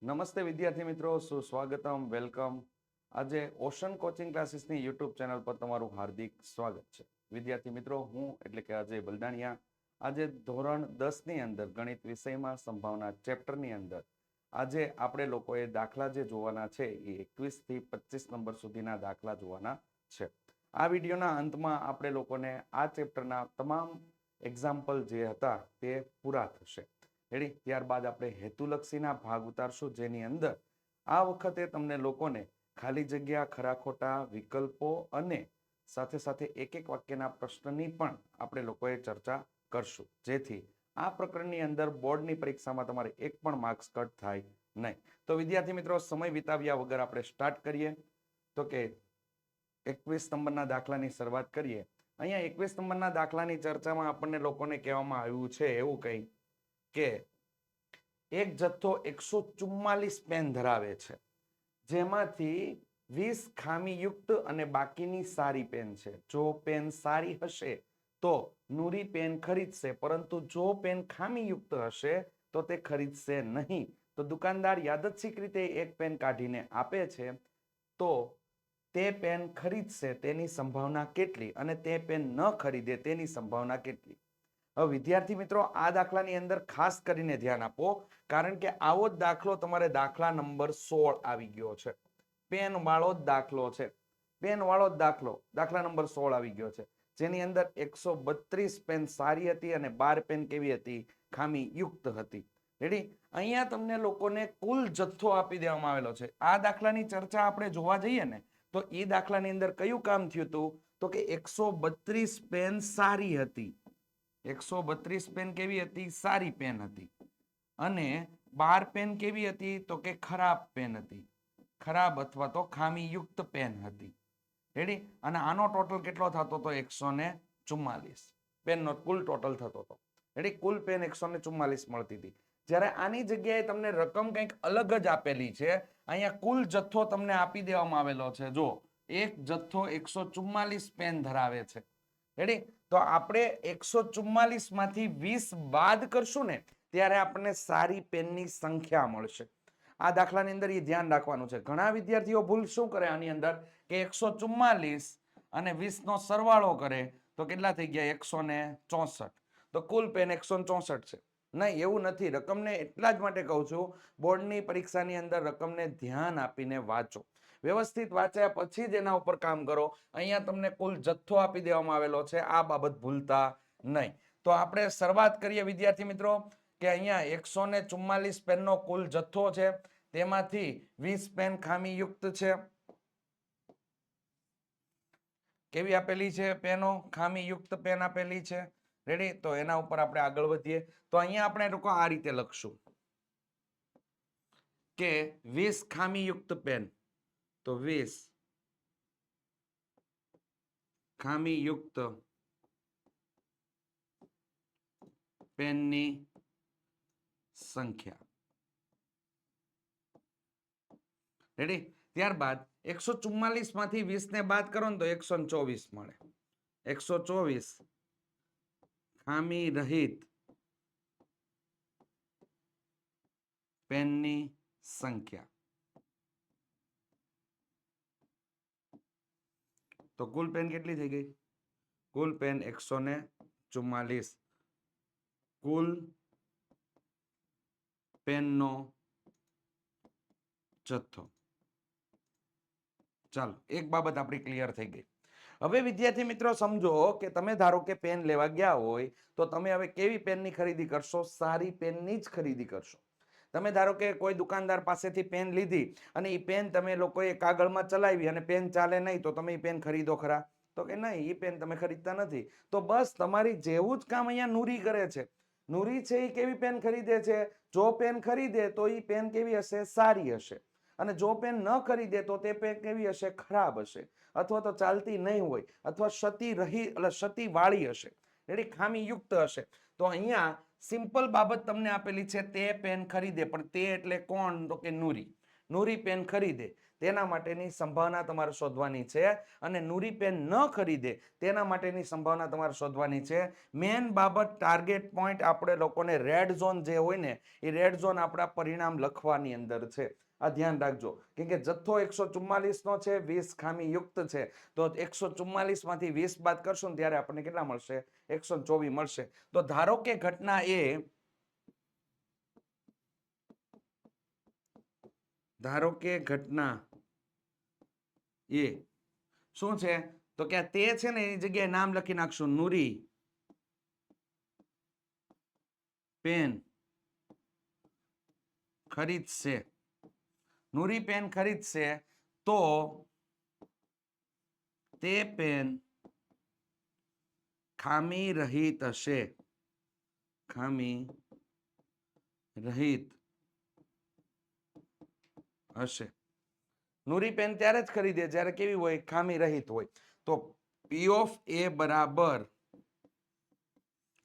નમસ્તે વિદ્યાર્થી મિત્રો, સુસ્વાગતમ, વેલકમ. આજે ઓશન કોચિંગ ક્લાસીસની યુટ્યુબ ચેનલ પર તમારું હાર્દિક સ્વાગત છે. વિદ્યાર્થી મિત્રો, હું એટલે કે અજય બલદાણિયા આજે ધોરણ 10 ની અંદર ગણિત વિષયમાં સંભાવના ચેપ્ટરની અંદર આજે આપણે લોકોએ દાખલા જે જોવાના છે એ 21 થી 25 નંબર સુધીના દાખલા જોવાના છે. આ વિડીયોના અંતમાં આપણે લોકોને આ ચેપ્ટરના તમામ એક્ઝામ્પલ જે હતા તે પૂરા થશે. રેડી? ત્યારબાદ આપણે હેતુલક્ષીના ભાગ ઉતારશું, જેની અંદર આ વખતે તમને લોકોને ખાલી જગ્યા, ખરા ખોટા વિકલ્પો અને સાથે સાથે એક એક વાક્યના પ્રશ્નની પણ આપણે લોકોએ ચર્ચા કરશું, જેથી આ પ્રકરણની અંદર બોર્ડની પરીક્ષામાં તમારે એક પણ માર્ક્સ કટ થાય નહીં. તો વિદ્યાર્થી મિત્રો, સમય વિતાવ્યા વગર આપણે સ્ટાર્ટ કરીએ. તો કે 21 નંબરના દાખલાની શરૂઆત કરીએ. અહીંયા 21 નંબરના દાખલાની ચર્ચામાં આપણને લોકોને કહેવામાં આવ્યું છે એવું કંઈ કે એક જથ્થો 144 પેન ધરાવે છે, જેમાંથી 20 ખામીયુક્ત અને બાકીની સારી પેન છે. જો પેન સારી હશે તો નૂરી પેન ખરીદશે, પરંતુ જો પેન ખામીયુક્ત હશે તો તે ખરીદશે નહીં. તો દુકાનદાર યાદચ્છિક રીતે એક પેન કાઢીને આપે છે, તો તે પેન ખરીદશે તેની સંભાવના કેટલી અને તે પેન ન ખરીદે તેની સંભાવના કેટલી? હવે વિદ્યાર્થી મિત્રો, આ દાખલાની અંદર ખાસ કરીને ધ્યાન આપો, કારણ કે આવો જ દાખલો તમારે દાખલા નંબર 16 આવી ગયો છે. પેન વાળો જ દાખલો છે. પેન વાળો જ દાખલા નંબર 16 આવી ગયો છે, જેની અંદર 132 પેન સારી હતી અને 12 પેન કેવી હતી? ખામી યુક્ત હતી. રેડી? અહીંયા તમને લોકોને કુલ જથ્થો આપી દેવામાં આવેલો છે. આ દાખલાની ચર્ચા આપણે જોવા જઈએ ને, તો એ દાખલાની અંદર કયું કામ થયું હતું? તો કે 132 પેન સારી હતી. 132 પેન કેવી હતી? સારી પેન હતી. અને 12 પેન કેવી હતી? તો કે ખરાબ પેન હતી. ખરાબ અથવા તો ખામીયુક્ત પેન હતી. રેડી? અને આનો ટોટલ કેટલો થતો હતો? 144 પેનનો કુલ ટોટલ થતો હતો. રેડી? કુલ પેન 144 મળતી હતી. જ્યારે આની જગ્યાએ તમને રકમ કંઈક અલગ જ આપેલી છે. અહીંયા કુલ જથ્થો તમને આપી દેવામાં આવેલો છે. જો એક જથ્થો 144 પેન ધરાવે છે. રેડી? તો આપણે 144 માંથી 20 બાદ કરશું ને, ત્યારે આપણને સારી પેનની સંખ્યા મળશે. આ દાખલાની અંદર એ ધ્યાન રાખવાનું છે. ઘણા વિદ્યાર્થીઓ ભૂલ શું કરે આની અંદર કે 144 અને 20 નો સરવાળો કરે તો કેટલા થઈ ગયા? 164. તો કુલ પેન 164 છે. નહીં, એવું નથી. રકમને એટલા જ માટે કહું છું, બોર્ડની પરીક્ષાની અંદર રકમને ધ્યાન આપીને વાંચો. વ્યવસ્થિત વાંચ્યા પછી જ એના ઉપર કામ કરો. અહીંયા તમને કુલ જથ્થો આપી દેવામાં આવેલો છે, આ બાબત ભૂલતા નહીં. તો આપણે શરૂઆત કરીએ વિદ્યાર્થી મિત્રો, કે અહીંયા 144 પેનનો કુલ જથ્થો છે, તેમાંથી 20 પેન ખામીયુક્ત છે. કેવી આપેલી છે પેનો? ખામીયુક્ત પેન આપેલી છે. રેડી? તો એના ઉપર આપણે આગળ વધીએ. તો અહીંયા આપણે લોકો આ રીતે લખશું કે 20 ખામીયુક્ત પેન. તો 20 ખામીયુક્ત પેનની સંખ્યા. રેડી? ત્યારબાદ 144 માંથી 20 ને બાદ કરો ને તો 124 મળે. 124 ખામી રહિત પેનની સંખ્યા. તો કુલ પેન કેટલી થઈ ગઈ? કુલ પેન 144. કુલ પેનનો જથ્થો. ચાલો, એક બાબત આપણી ક્લિયર થઈ ગઈ. હવે વિદ્યાર્થી મિત્રો સમજો કે તમે ધારો કે પેન લેવા ગયા હોય, તો તમે હવે કેવી પેનની ખરીદી કરશો? સારી પેનની જ ખરીદી કરશો. તમે ધારો કે કોઈ દુકાનદાર પાસેથી પેન લીધી અને એ પેન તમે લોકોએ કાગળમાં ચલાવી અને પેન ચાલે નહીં, તો તમે એ પેન ખરીદો ખરા? તો કે નહીં, એ પેન તમે ખરીદતા નથી. તો બસ તમારી જેવું જ કામ અહીંયા નૂરી કરે છે. નૂરી છે એ કેવી પેન ખરીદે છે? જો પેન ખરીદે તો એ પેન કેવી હશે? સારી હશે. અને જો પેન ન ખરીદે તો તે પેન કેવી હશે? ખરાબ હશે, અથવા તો ચાલતી નહીં હોય, અથવા ક્ષતિ વાળી હશે. એટલે ખામીયુક્ત હશે. તો અહીંયા સિમ્પલ બાબત તમને આપેલી છે, તે પેન ખરીદે. પણ તે એટલે કોણ? તો કે નૂરી. નૂરી પેન ખરીદે તેના માટેની સંભાવના તમારે શોધવાની છે, અને નૂરી પેન ન ખરીદે તેના માટેની સંભાવના તમારે શોધવાની છે. મેન બાબત ટાર્ગેટ પોઈન્ટ આપણે લોકોને રેડ ઝોન જે હોય ને એ રેડ ઝોન આપણા પરિણામ લખવાની અંદર છે. આ ધ્યાન રાખજો, કેમ કે જથ્થો 144 નો છે, 20 ખામી યુક્ત છે, તો 144 માંથી 20 બાદ કરશું ને ત્યારે આપણને કેટલા મળશે? 124 મળશે. તો ધારો કે ઘટના એ શું છે? તો કે તે છે ને એની જગ્યાએ નામ લખી નાખશું, નૂરી પેન ખરીદશે. નૂરી પેન ખરીદશે તો તે પેન ખામી રહિત હશે. ખામી રહિત હશે. નૂરી પેન ત્યારે જ ખરીદે જ્યારે કેવી હોય? ખામી રહિત હોય. તો પી ઓફ એ બરાબર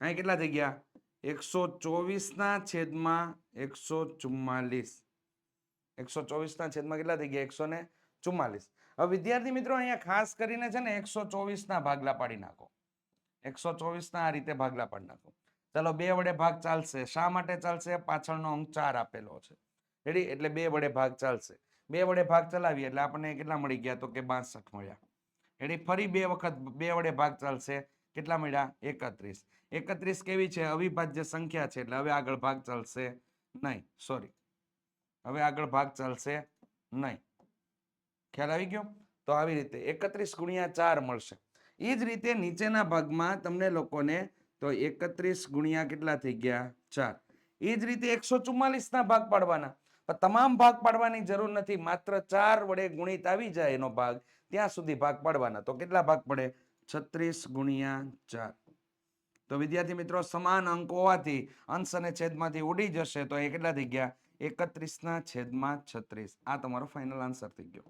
અહીં કેટલા થઈ ગયા? 124 ના છેદમાં 144. 124 ના છેદમાં કેટલા થઈ ગયા? 144. હવે વિદ્યાર્થી મિત્રો અહીંયા ખાસ કરીને છે ને 124 ના ભાગલા પાડી નાખો. 124 ના આ રીતે ભાગલા પાડી નાખો. ચાલો 2 વડે ભાગ ચાલશે. શા માટે ચાલશે? પાછળનો અંક 4 આપેલો છે. રેડી? એટલે 2 વડે ભાગ ચાલશે. 2 વડે ભાગ ચલાવીએ એટલે આપણને કેટલા મળી ગયા? તો કે 62 મળ્યા. રેડી? ફરી 2 વખત 2 વડે ભાગ ચાલશે. કેટલા મળ્યા? 31. 31 કેવી છે? અવિભાજ્ય સંખ્યા છે, એટલે હવે આગળ ભાગ ચાલશે નહીં. સોરી, હવે આગળ ભાગ ચાલશે નહીં. ખ્યાલ આવી ગયો? તો આવી રીતે 31 ગુણ્યા 4 મળશે. એ જ રીતે નીચેના ભાગમાં તમને લોકોને તો 31 ગુણ્યા કેટલા થઈ ગયા? 4. એ જ રીતે 144 ના ભાગ પાડવાના. પણ તમામ ભાગ પાડવાની જરૂર નથી, માત્ર 4 વડે ગુણિત આવી જાય એનો ભાગ ત્યાં સુધી ભાગ પાડવાના. તો કેટલા ભાગ પડે? 36 ગુણ્યા 4. તો વિદ્યાર્થી મિત્રો સમાન અંક હોવાથી અંશ અને છેદમાંથી ઉડી જશે, તો એ કેટલા થઈ ગયા? 31 ના છેદમાં 36. આ તમારો ફાઇનલ આન્સર થઈ ગયો.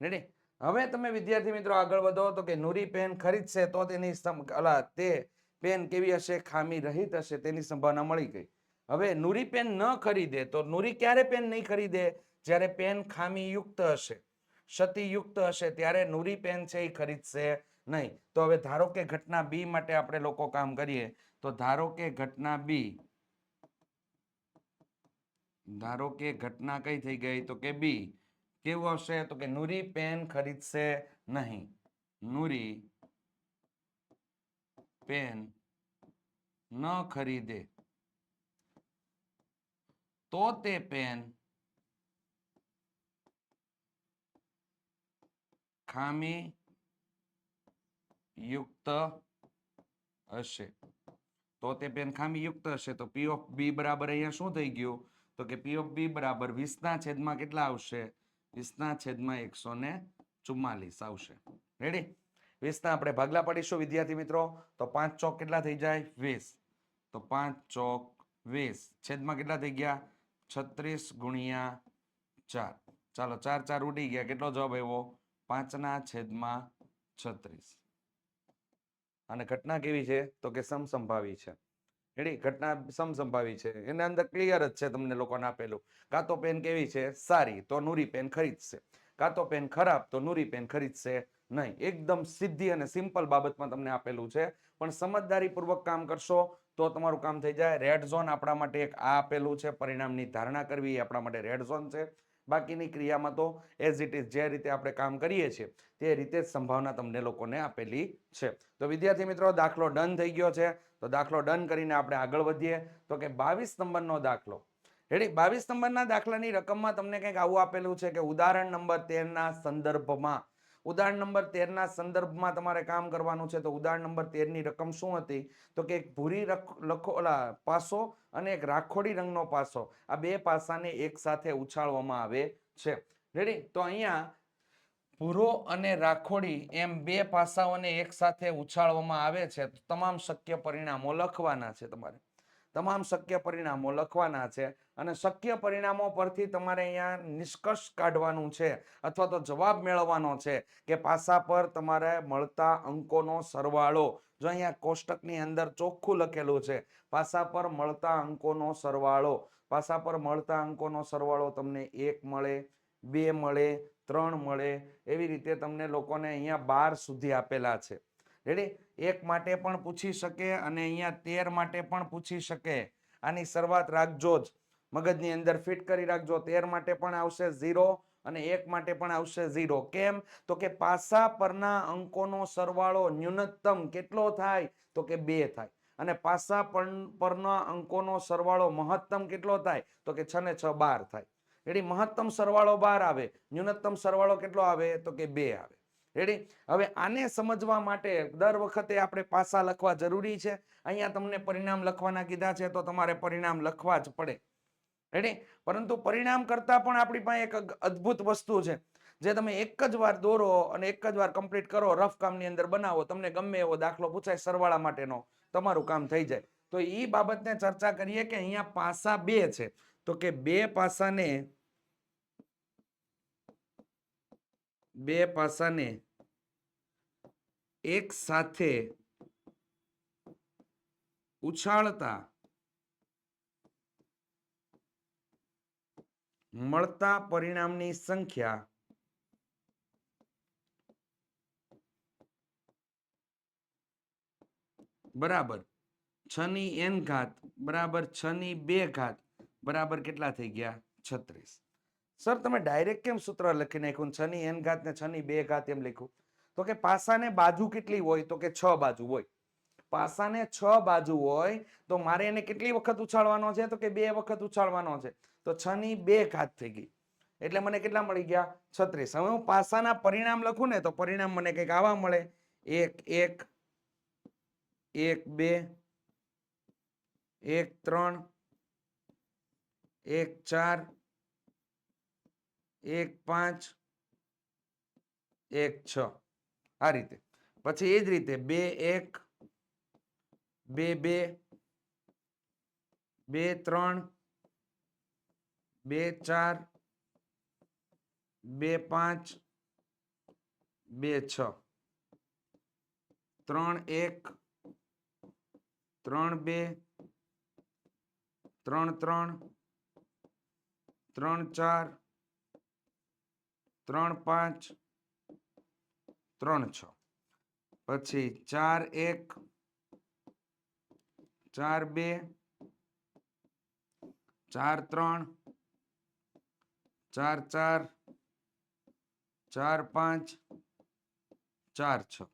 રેડી? હવે તમે વિદ્યાર્થી મિત્રો આગળ વધો. તો કે નૂરી પેન ખરીદશે તો તેની તે પેન કેવી હશે? ખામી રહિત હશે, તેની સંભાવના મળી ગઈ. હવે નૂરી પેન ન ખરીદે તો નૂરી ક્યારે પેન નહીં ખરીદે? જ્યારે પેન ખામી યુક્ત હશે, ક્ષતિયુક્ત હશે, ત્યારે નૂરી પેન છે એ ખરીદશે નહીં. તો હવે ધારો કે ઘટના બી માટે આપણે લોકો કામ કરીએ. તો ધારો કે ઘટના બી, ધારો કે ઘટના કઈ થઈ ગઈ? તો કે બી કેવું હશે? તો કે નૂરી પેન ખરીદશે નહીં. નૂરી પેન ન ખરીદે તો તે પેન ખામી યુક્ત હશે. તો તે પેન ખામી યુક્ત હશે. તો પી ઓફ બી બરાબર અહીંયા શું થઈ ગયું? તો કે પી ઓફ બી બરાબર 20 ના છેદમાં કેટલા આવશે? 20 ના છેદમાં 144 આવશે. રેડી? 20 ના આપણે ભાગલા પાડીશું વિદ્યાર્થી મિત્રો. તો 5 ચોક કેટલા થઈ જાય? 20. તો 5 ચોક 20 છેદમાં કેટલા થઈ ગયા? 36 ગુણ્યા 4. ચાલો 4 4 ઉડી ગયા. કેટલો જવાબ આવ્યો? 5 ના છેદમાં 36. અને ઘટના કેવી છે? તો કે સમસંભાવી છે. રેડી? ઘટના સમસંભાવી છે. એના અંદર ક્લિયર જ છે તમને લોકોને આપેલું. કાં તો પેન કેવી છે? સારી, તો નૂરી પેન ખરીદશે. કાં તો પેન ખરાબ, તો નૂરી પેન ખરીદશે નહીં. એકદમ સીધી અને સિમ્પલ બાબતમાં તમને આપેલું છે. પણ સમજદારીપૂર્વક કામ કરશો તો તમારું કામ થઈ જાય. રેડ ઝોન આપણા માટે એક આ આપેલું છે, પરિણામની ધારણા કરવી એ આપણા માટે રેડ ઝોન છે. બાકીની ક્રિયામાં તો એઝ ઇટ ઇઝ જે રીતે આપણે કામ કરીએ છીએ તે રીતે જ સંભાવના તમને લોકોને આપેલી છે. તો વિદ્યાર્થી મિત્રો દાખલો ડન થઈ ગયો છે. તો દાખલો ડન કરીને આપણે આગળ વધીએ. તો કે 22 નંબરનો દાખલો. રેડી? 22 નંબરના દાખલાની રકમમાં તમને કંઈક આવું આપેલું છે કે ઉદાહરણ નંબર 13 ના સંદર્ભમાં, ઉદાહરણ નંબર 13 ના સંદર્ભમાં તમારે કામ કરવાનું છે. તો ઉદાહરણ નંબર 13 ની રકમ શું હતી? તો કે એક ભૂરી પાસો અને એક રાખોડી રંગનો પાસો, આ બે પાસાને એક સાથે ઉછાળવામાં આવે છે. રેડી? તો અહીંયા ભૂરો અને રાખોડી એમ બે પાસાઓને એક સાથે ઉછાળવામાં આવે છે. તમામ શક્ય પરિણામો લખવાના છે તમારે. તમામ શક્ય પરિણામો લખવાના છે અને શક્ય પરિણામો પરથી તમારે અહીંયા નિષ્કર્ષ કાઢવાનું છે અથવા તો જવાબ મેળવવાનો છે કે પાસા પર તમારે મળતા અંકોનો સરવાળો. જો અહીંયા કોષ્ટકની અંદર ચોખ્ખું લખેલું છે પાસા પર મળતા અંકોનો સરવાળો. પાસા પર મળતા અંકોનો સરવાળો તમને 1 મળે, 2 મળે, 3 મળે, એવી રીતે તમને લોકોને અહીંયા 12 સુધી આપેલા છે. રેડી? 1 માટે પણ પૂછી શકે અને અહીંયા 13 માટે પણ પૂછી શકે. આની શરૂઆત રાખજો જ, મગજની અંદર ફિટ કરી રાખજો. 13 માટે પણ આવશે 0 અને 1 માટે પણ આવશે 0. કેમ? તો કે પાસા પરના અંકોનો સરવાળો ન્યૂનતમ કેટલો થાય? તો કે 2 થાય. અને પાસા પરના અંકોનો સરવાળો મહત્તમ કેટલો થાય? તો કે 6 ને 6 12 થાય. રેડી? મહત્તમ સરવાળો 12 આવે, ન્યૂનતમ સરવાળો કેટલો આવે? તો કે 2 આવે. રેડી? હવે આને સમજવા માટે દર વખતે આપણે પાસા લખવા જરૂરી છે. અહીંયા તમને પરિણામ લખવાના કીધા છે તો તમારે પરિણામ લખવા જ પડે. રેડી? પરંતુ પરિણામ કરતા પણ આપણી પાસે એક અદ્ભુત વસ્તુ છે, જે તમે એક જ વાર દોરો અને એક જ વાર કમ્પ્લીટ કરો, રફ કામની અંદર બનાવો, તમને ગમે એવો દાખલો પૂછાય સરવાળા માટેનો, તમારું કામ થઈ જાય. તો એ બાબતને ચર્ચા કરીએ કે અહીંયા પાસા 2 છે, તો કે 2 પાસાને એક સાથે ઉછાળતા મળતા પરિણામની સંખ્યા બરાબર 6 ની n ઘાત બરાબર 6 ની 2 ઘાત બરાબર કેટલા થઈ ગયા? 36. સર તમે ડાયરેક્ટ કેમ સૂત્ર લખી નાખ્યું? 6 ની n ઘાત ને 6 ની 2 ઘાત એમ લખ્યું? તો કે પાસાને બાજુ કેટલી હોય? તો કે 6 બાજુ હોય. પાસાને 6 બાજુ હોય તો મારે એને કેટલી વખત ઉછાળવાનો છે? તો કે 2 વખત ઉછાળવાનો છે. તો 6 ની 2 ઘાત થઈ ગઈ, એટલે મને કેટલા મળી ગયા? 36. હવે હું પાસાના પરિણામ લખું ને તો પરિણામ મને કંઈક આવા મળે: 1 1 1 2 1 3 1 4 1 5 1 6. આ રીતે. પછી એ જ રીતે 2 1 2 2 2 3 2 4 2 5 2 6 3 1 3 2 3 3 3 4 3 5 3 6. પછી 4 1 4 2 4 3 4 4 4 5 4 6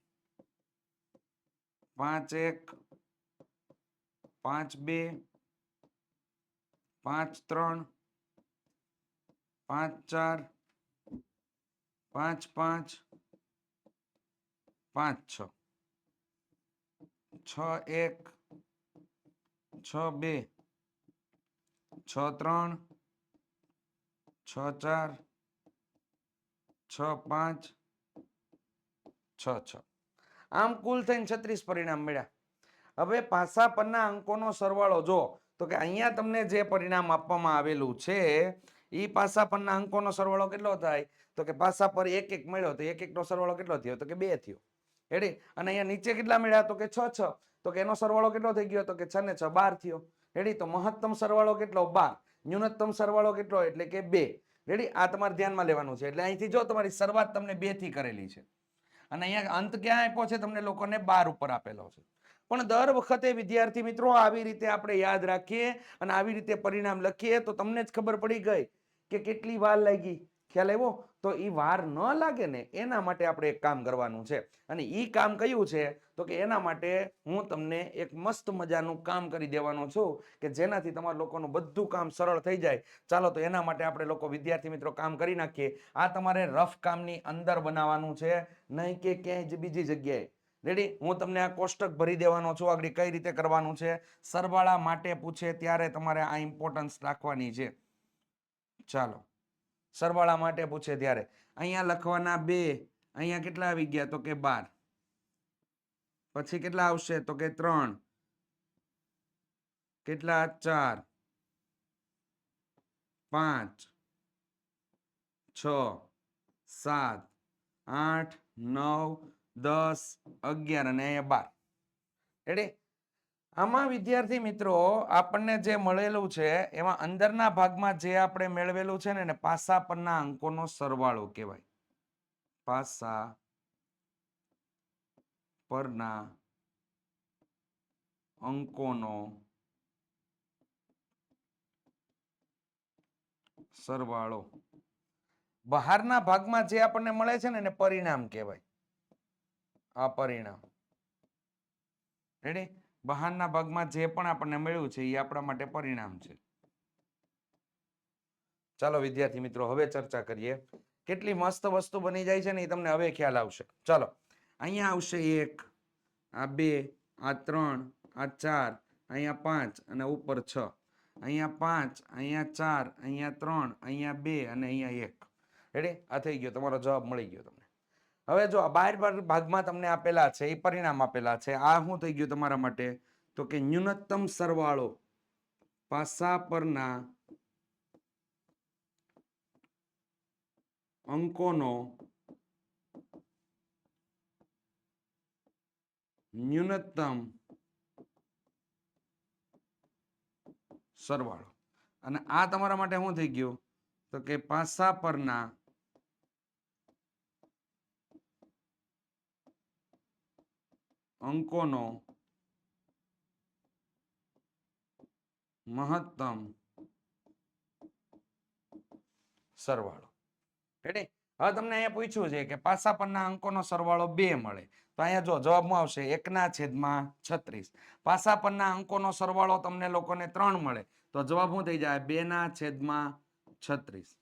5 1 5 2 5 3 5 4 5 5 5 6 6 1 6 2 6 3 6 4 6 5 6 6. આમ કુલ થઈને 36 પરિણામ મળ્યા. હવે પાસા પરના અંકોનો સરવાળો જો, તો કે અહીંયા તમને જે પરિણામ આપવામાં આવેલું છે એ પાસા પરના અંકોનો સરવાળો કેટલો થાય? તો કે પાસા પર 1 1 મળ્યો તો 1 1 નો સરવાળો કેટલો થયો? તો કે 2 થયો. રેડી? અને અહીંયા નીચે કેટલા મળ્યા? તો કે 6 6. તો કે એનો સરવાળો કેટલો થઈ ગયો? તો કે 6 ને 6 12 થયો. રેડી? તો મહત્તમ સરવાળો કેટલો? 12. ન્યૂનતમ સરવાળો કેટલો? એટલે કે 2. રેડી? આ તમારે ધ્યાનમાં લેવાનું છે. એટલે અહીંથી જો તમારી શરૂઆત તમને 2 થી કરેલી છે અને અહીંયા અંત ક્યાં આપ્યો છે? તમને લોકોને 12 ઉપર આપેલો છે. પણ દર વખતે વિદ્યાર્થી મિત્રો આવી રીતે આપણે યાદ રાખીએ અને આવી રીતે પરિણામ લખીએ તો તમને જ ખબર પડી ગઈ કે કેટલી વાર લાગી. ખ્યાલ આવ્યો? તો એ વાર ન લાગે ને એના માટે આપણે એક કામ કરવાનું છે. અને એ કામ કયું છે? તો કે એના માટે હું તમને એક મસ્ત મજાનું કામ કરી દેવાનો છું કે જેનાથી તમારા લોકોનું બધું કામ સરળ થઈ જાય. ચાલો તો એના માટે આપણે લોકો વિદ્યાર્થી મિત્રો કામ કરી નાખીએ. આ તમારે રફ કામની અંદર બનાવવાનું છે, નહીં કે ક્યાંય બીજી જગ્યાએ. રેડી? હું તમને આ કોષ્ટક ભરી દેવાનો છું. આગળ કઈ રીતે કરવાનું છે? સરવાળા માટે પૂછે ત્યારે તમારે આ ઇમ્પોર્ટન્સ રાખવાની છે. ચાલો, સરવાળા માટે પૂછે ત્યારે અહીંયા લખવાના 2, અહીંયા કેટલા આવી ગયા? તો કે 12. પછી કેટલા આવશે? તો કે 3. કેટલા? 4 5 6 7 8 9 10 11 અને અહીંયા 12. રેડી? આમાં વિદ્યાર્થી મિત્રો આપણને જે મળેલું છે એમાં અંદરના ભાગમાં જે આપણે મેળવેલું છે ને એને પાસા પરના અંકોનો સરવાળો કહેવાય. પાસા પરના અંકોનો સરવાળો. બહારના ભાગમાં જે આપણને મળે છે ને એને પરિણામ કહેવાય. આ પરિણામ. રેડી? બહારના ભાગમાં જે પણ આપણને મળ્યું છે એ આપણા માટે પરિણામ છે. ચાલો વિદ્યાર્થી મિત્રો હવે ચર્ચા કરીએ. કેટલી મસ્ત વસ્તુ બની જાય છે ને એ તમને હવે ખ્યાલ આવશે. ચાલો અહીંયા આવશે 1, આ 2, આ 3, આ 4, અહીંયા 5 અને ઉપર 6. અહીંયા 5, અહીંયા 4, અહીંયા 3, અહીંયા 2 અને અહીંયા 1. રેડી? આ થઈ ગયો, તમારો જવાબ મળી ગયો તમને. હવે જો આ 12 ભાગમાં તમને આપેલા છે એ પરિણામ આપેલા છે. આ શું થઈ ગયું તમારા માટે? તો કે ન્યૂનતમ સરવાળો પાસા પરના અંકોનો ન્યૂનતમ સરવાળો. અને આ તમારા માટે શું થઈ ગયું? તો કે પાસા પરના અંકોનો મહત્તમ સરવાળો. રેડી? હવે તમને અહીંયા પૂછ્યું છે કે પાસા પરના અંકોનો સરવાળો 2 મળે તો અહીંયા જો જવાબમાં આવશે 1/36. પાસા પરના અંકોનો સરવાળો તમને લોકોને 3 મળે તો જવાબ શું થઈ જાય? 2/36.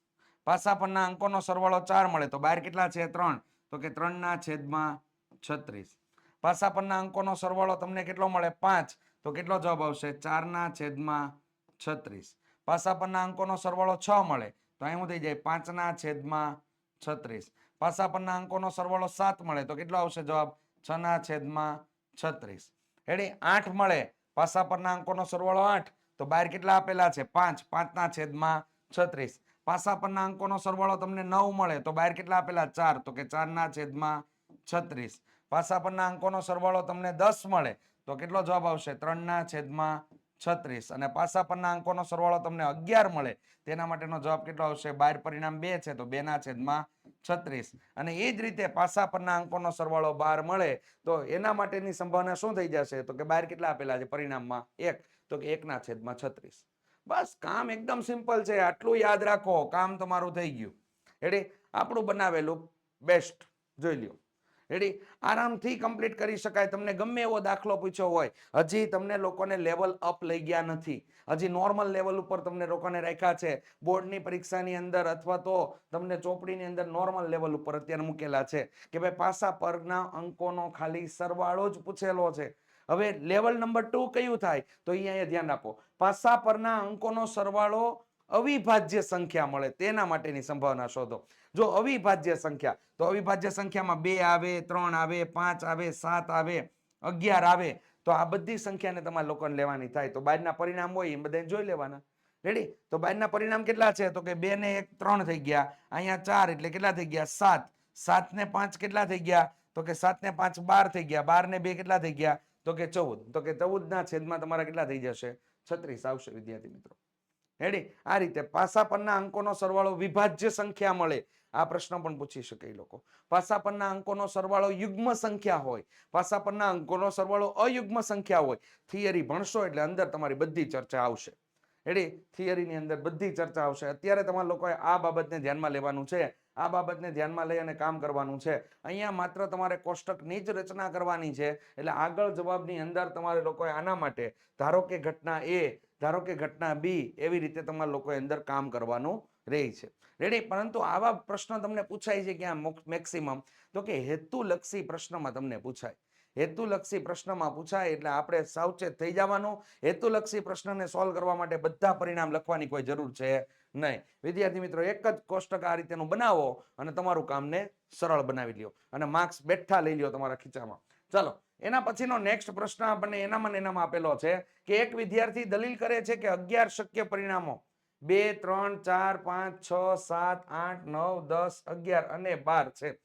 પાસા પરના અંકોનો સરવાળો 4 મળે તો બહાર કેટલા છે? 3. તો કે 3/36. પાસા પરના અંકોનો સરવાળો તમને કેટલો મળે? 5. તો કેટલો જવાબ આવશે? 4/36. પાસા પરના અંકોનો સરવાળો 6 મળે તો અહીં શું થઈ જાય? 5/36. પાસા પરના અંકોનો સરવાળો 7 મળે તો કેટલો આવશે જવાબ? 6/36. રેડી? 8 મળે પાસા પરના અંકોનો સરવાળો 8 તો બહાર કેટલા આપેલા છે? 5. 5/36. પાસા પરના અંકોનો સરવાળો તમને 9 મળે તો બહાર કેટલા આપેલા? 4. તો કે 4/36. પાસા પરના અંકોનો સરવાળો તમને 10 મળે તો કેટલો જવાબ આવશે? 3/36. અને પાસા પરના અંકોનો સરવાળો તમને 11 મળે તેના માટેનો જવાબ કેટલો આવશે? બહાર પરિણામ 2 છે તો 2/36. અને એ જ રીતે પાસા પરના અંકોનો સરવાળો 12 મળે તો એના માટેની સંભાવના શું થઈ જશે? તો કે બહાર કેટલા આપેલા છે પરિણામમાં? 1. તો કે 1/36. બસ કામ એકદમ સિમ્પલ છે. આટલું યાદ રાખો, કામ તમારું થઈ ગયું. રેડી? આપણું બનાવેલું બેસ્ટ જોઈ લ્યો. રેડી? આરામથી કમ્પ્લીટ કરી શકાય. તમને ગમે એવો દાખલો પૂછ્યો હોય, હજી તમને લોકોને લેવલ અપ લઈ ગયા નથી, હજી નોર્મલ લેવલ ઉપર તમને લોકોને રાખ્યા છે. બોર્ડની પરીક્ષાની અંદર અથવા તો તમને ચોપડીની અંદર નોર્મલ લેવલ ઉપર અત્યારે મૂકેલા છે કે ભાઈ પાસા પરના અંકોનો ખાલી સરવાળો જ પૂછેલો છે. હવે લેવલ નંબર 2 કયું થાય? તો અહીંયા ધ્યાન આપો. પાસા પરના અંકોનો સરવાળો અવિભાજ્ય સંખ્યા મળે તેના માટેની સંભાવના શોધો. જો અવિભાજ્ય સંખ્યા તો અવિભાજ્ય સંખ્યામાં 2 આવે, 3 આવે, 5 આવે, 7 આવે, 11 આવે તો આ બધી સંખ્યાને તમારે લોકોને લેવાની થાય. તો બહારના પરિણામ હોય એ બધા જોઈ લેવાના. રેડી? તો બહારના પરિણામ કેટલા છે? તો કે 2 ને 1 3 થઈ ગયા. અહીંયા 4 એટલે કેટલા થઈ ગયા? 7. 7 ને 5 કેટલા થઈ ગયા? તો કે 7 ને 5 12 થઈ ગયા. 12 ને 2 કેટલા થઈ ગયા? તો કે 14. તો કે 14/છેદમાં તમારા કેટલા થઈ જશે? 36 આવશે વિદ્યાર્થી મિત્રો. રેડી? આ રીતે પાસા પરના અંકોનો સરવાળો વિભાજ્ય સંખ્યા મળે આ પ્રશ્ન પણ પૂછી શકે એ લોકો. પાસા પરના અંકોનો સરવાળો યુગ્મ સંખ્યા હોય, પાસા પરના અંકોનો સરવાળો અયુગ્મ સંખ્યા હોય. થિયરી ભણશો એટલે અંદર તમારી બધી ચર્ચા આવશે. રેડી? થિયરીની અંદર બધી ચર્ચા આવશે. અત્યારે તમારા લોકોએ આ બાબતને ધ્યાનમાં લેવાનું છે. આ બાબતને ધ્યાનમાં લઈ અને કામ કરવાનું છે. અહીંયા માત્ર તમારે કોષ્ટકની જ રચના કરવાની છે. એટલે આગળ જવાબની અંદર તમારે લોકોએ આના માટે ધારો કે ઘટના A, ધારો કે ઘટના B, એવી રીતે તમારા લોકોએ અંદર કામ કરવાનું રહે છે. રેડી? પરંતુ આવા પ્રશ્ન તમને પૂછાય છે ક્યાં મેક્સિમમ? તો કે હેતુલક્ષી પ્રશ્નમાં તમને પૂછાય. હેતુલક્ષી પ્રશ્નમાં પૂછાય એટલે આપણે સાવચેત થઈ જવાનું. હેતુલક્ષી પ્રશ્નને સોલ્વ કરવા માટે બધા પરિણામ લખવાની કોઈ જરૂર છે નહીં. વિદ્યાર્થી મિત્રો એક જ કોષ્ટક આ રીતેનું બનાવો અને તમારું કામને સરળ બનાવી લ્યો અને માર્ક્સ બેઠા લઈ લ્યો તમારા ખીચામાં. ચાલો એના પછીનો નેક્સ્ટ પ્રશ્ન આપણને એનામાં આપેલો છે કે એક વિદ્યાર્થી દલીલ કરે છે કે 11 શક્ય પરિણામો 2, 3, 4, 5, 6, 7, 8, 9, 10, 11 અને 12 છે.